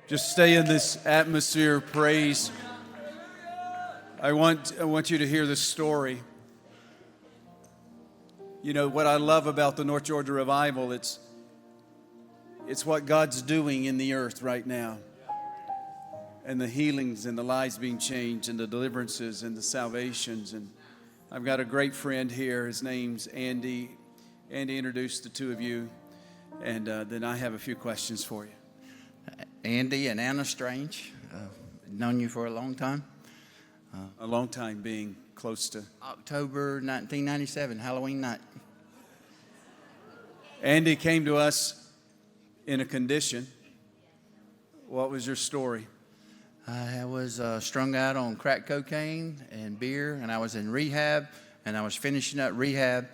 Just stay in this atmosphere of praise. I want you to hear this story. You know, what I love about the North Georgia Revival, it's what God's doing in the earth right now. And the healings and the lives being changed and the deliverances and the salvations. And I've got a great friend here. His name's Andy. Andy introduced the two of you. And then I have a few questions for you. Andy and Anna Strange. Known you for a long time. A long time, being close to October 1997, Halloween night. Andy came to us in a condition. What was your story? I was strung out on crack cocaine and beer, and I was in rehab, and I was finishing up rehab.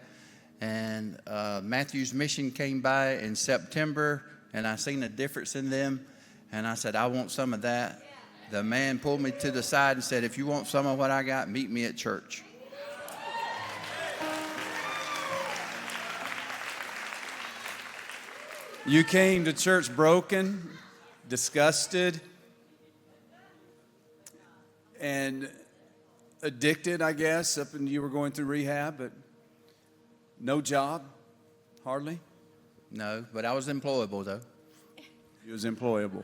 And Matthew's Mission came by in September, and I seen a difference in them, and I said, I want some of that. The man pulled me to the side and said, if you want some of what I got, meet me at church. You came to church broken, disgusted, and addicted, I guess, up until you were going through rehab, but no job, hardly? No, but I was employable, though. You was employable.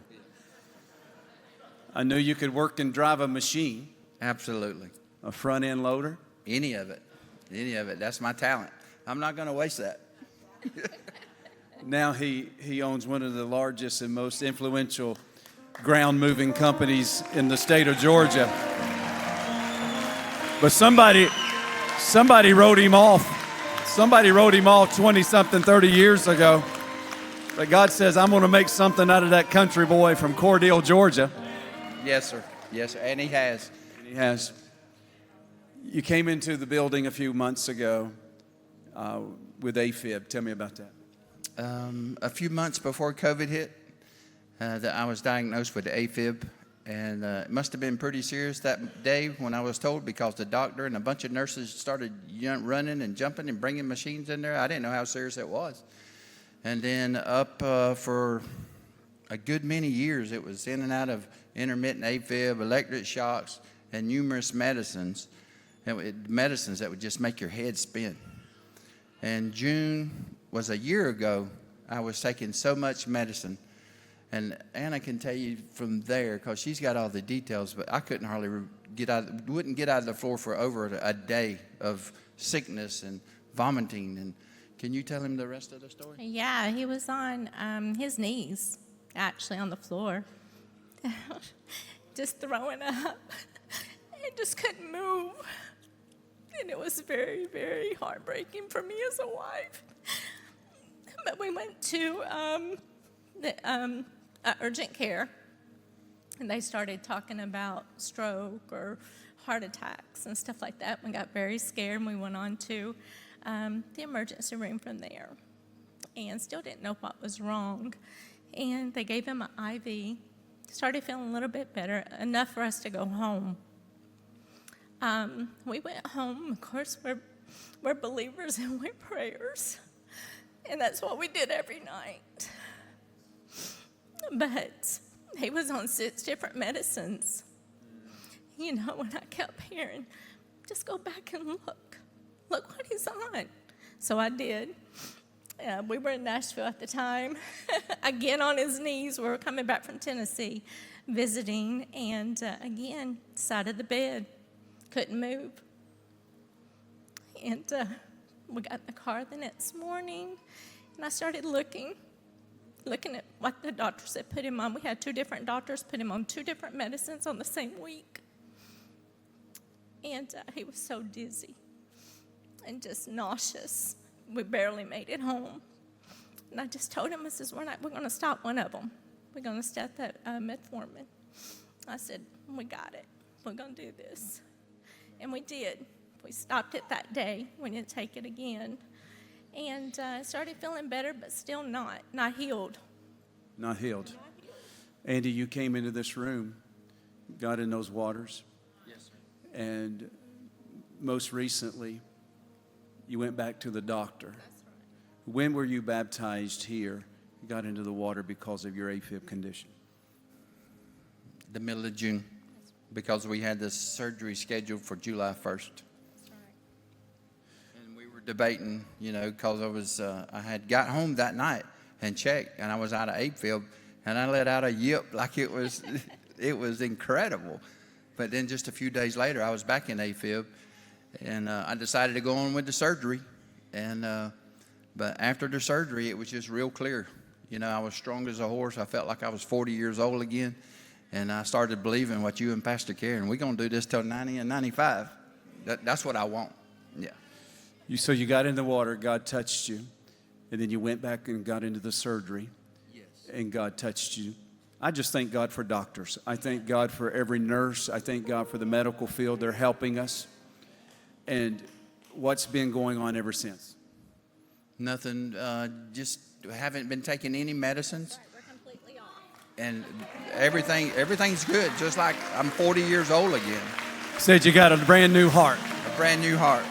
I knew you could work and drive a machine. Absolutely. A front-end loader. Any of it. Any of it. That's my talent. I'm not going to waste that. Now he owns one of the largest and most influential ground-moving companies in the state of Georgia. But somebody wrote him off. Somebody wrote him off 20-something, 30 years ago. But God says, I'm going to make something out of that country boy from Cordele, Georgia. Yes, sir. Yes, sir. And he has. And he has. You came into the building a few months ago with Afib. Tell me about that. A few months before COVID hit, that I was diagnosed with Afib. And it must have been pretty serious that day when I was told, because the doctor and a bunch of nurses started running and jumping and bringing machines in there. I didn't know how serious it was. And then up for a good many years, it was in and out of intermittent Afib, electric shocks, and numerous medicines. Medicines that would just make your head spin. And June was a year ago, I was taking so much medicine. And Anna can tell you from there, because she's got all the details, but I couldn't hardly wouldn't get out of the floor for over a day of sickness and vomiting. And can you tell him the rest of the story? Yeah, he was on his knees, actually on the floor, just throwing up. He just couldn't move. And it was very, very heartbreaking for me as a wife. But we went to the urgent care, and they started talking about stroke or heart attacks and stuff like that. We got very scared, and we went on to the emergency room from there, and still didn't know what was wrong. And they gave him an IV. Started feeling a little bit better, enough for us to go home. We went home. Of course, we're believers and we're prayers, and that's what we did every night. But he was on 6 different medicines. You know, when I kept hearing, just go back and look what he's on. So I did. We were in Nashville at the time, again on his knees. We were coming back from Tennessee, visiting, and again, side of the bed, couldn't move. And we got in the car the next morning, and I started looking at what the doctors had put him on. We had 2 different doctors put him on 2 different medicines on the same week. And he was so dizzy and just nauseous. We barely made it home. And I just told him, I says, we're going to stop one of them. We're going to stop that metformin. I said, we got it. We're going to do this. And we did. We stopped it that day. We didn't take it again. And started feeling better, but still not healed. Not healed. Andy, you came into this room, got in those waters. Yes, sir. And most recently, you went back to the doctor. That's right. When were you baptized here? You got into the water because of your Afib condition. the middle of June, because we had this surgery scheduled for July 1st. And we were debating, because I had got home that night and checked, and I was out of Afib, and I let out a yip like it was incredible. But then just a few days later, I was back in Afib, and I decided to go on with the surgery. And but after the surgery, it was just real clear. I was strong as a horse. I felt like I was 40 years old again. And I started believing what you and Pastor Karen, we're going to do this till 90 and 95. That's what I want. Yeah. So you got in the water, God touched you, and then you went back and got into the surgery, Yes. and God touched you. I just thank God for doctors. I thank God for every nurse. I thank God for the medical field. They're helping us. And what's been going on ever since? Nothing, just haven't been taking any medicines. We're completely off. And everything's good, just like I'm 40 years old again. Said you got a brand new heart. A brand new heart.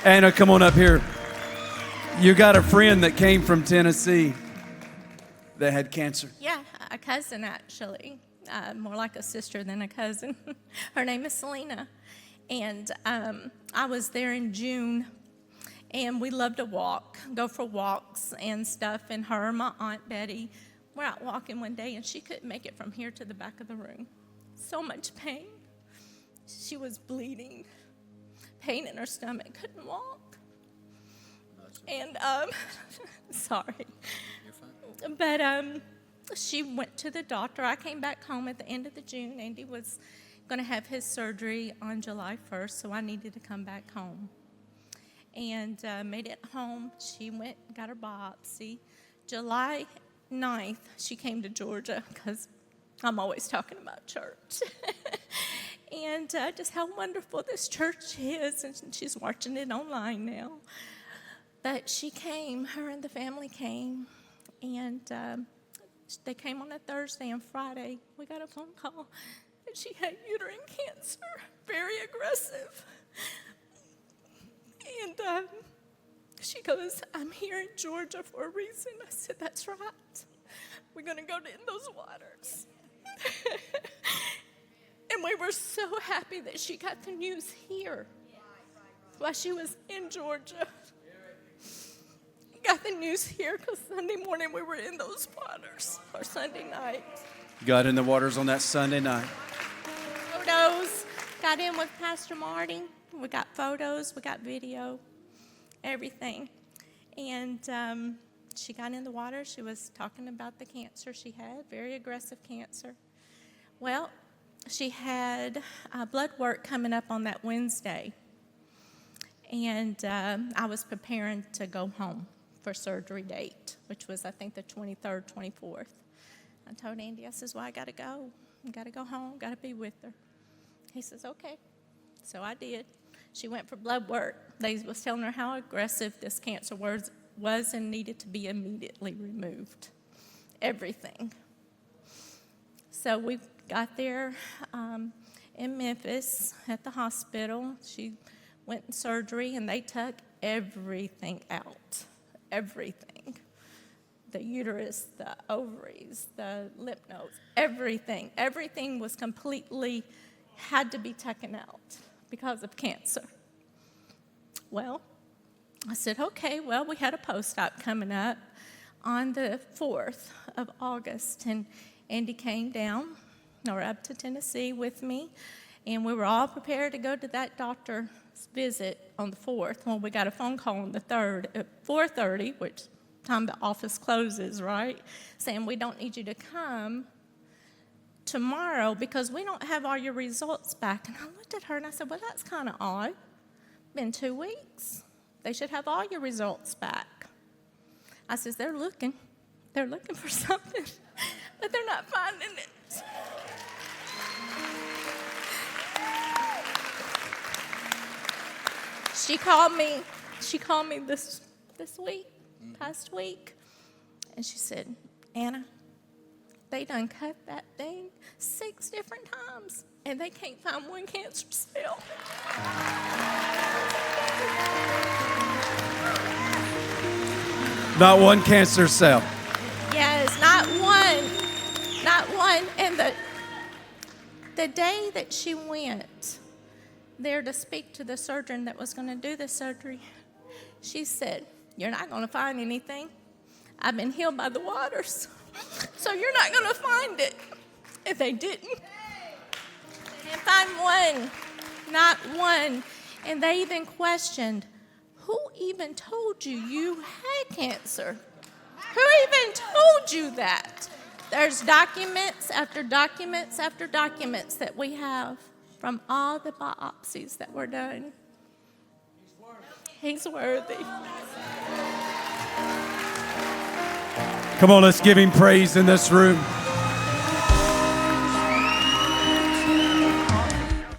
Anna, come on up here. You got a friend that came from Tennessee that had cancer. Yeah, a cousin actually, more like a sister than a cousin. Her name is Selena. And I was there in June, and we love to walk, go for walks and stuff. And her and my Aunt Betty were out walking one day, and she couldn't make it from here to the back of the room. So much pain. She was bleeding, pain in her stomach, couldn't walk. And, sorry. But she went to the doctor. I came back home at the end of the June. Andy was going to have his surgery on July 1st, so I needed to come back home. And made it home. She went and got her biopsy. July 9th, she came to Georgia, because I'm always talking about church. And just how wonderful this church is, and she's watching it online now. But she came, her and the family came, and they came on a Thursday, and Friday we got a phone call that she had uterine cancer, very aggressive. And she goes, I'm here in Georgia for a reason. I said, that's right. We're going to go in those waters. And we were so happy that she got the news here while she was in Georgia. Got the news here because Sunday morning we were in those waters, or Sunday night. Got in the waters on that Sunday night. Photos. Got in with Pastor Marty. We got photos. We got video. Everything. And she got in the water. She was talking about the cancer she had, very aggressive cancer. Well, she had blood work coming up on that Wednesday. And I was preparing to go home for surgery date, which was, I think, the 23rd, 24th. I told Andy, I says, well, I got to go. I got to go home, got to be with her. He says, okay. So I did. She went for blood work. They was telling her how aggressive this cancer was and needed to be immediately removed. Everything. So we got there in Memphis at the hospital. She went in surgery, and they took everything out. Everything. The uterus, the ovaries, the lymph nodes, everything. Everything was completely, had to be taken out because of cancer. Well, I said, okay, well, we had a post-op coming up on the 4th of August, and Andy came down, or up to Tennessee with me, and we were all prepared to go to that doctor's visit on the 4th. Well, we got a phone call on the 3rd at 4:30, which time the office closes, right? Saying we don't need you to come tomorrow because we don't have all your results back. And I looked at her and I said, well, that's kind of odd. Been 2 weeks. They should have all your results back. I says, they're looking for something, but they're not finding it. She called me this week, past week, and she said, Anna, they done cut that thing 6 different times, and they can't find one cancer cell. Not one cancer cell. Yes, not one. And the day that she went there to speak to the surgeon that was going to do the surgery, she said, "You're not going to find anything. I've been healed by the waters, so you're not going to find it." And they didn't. Can't find one, not one. And they even questioned, "Who even told you you had cancer? Who even told you that?" There's documents after documents after documents that we have from all the biopsies that were done. He's worthy. Come on, let's give him praise in this room.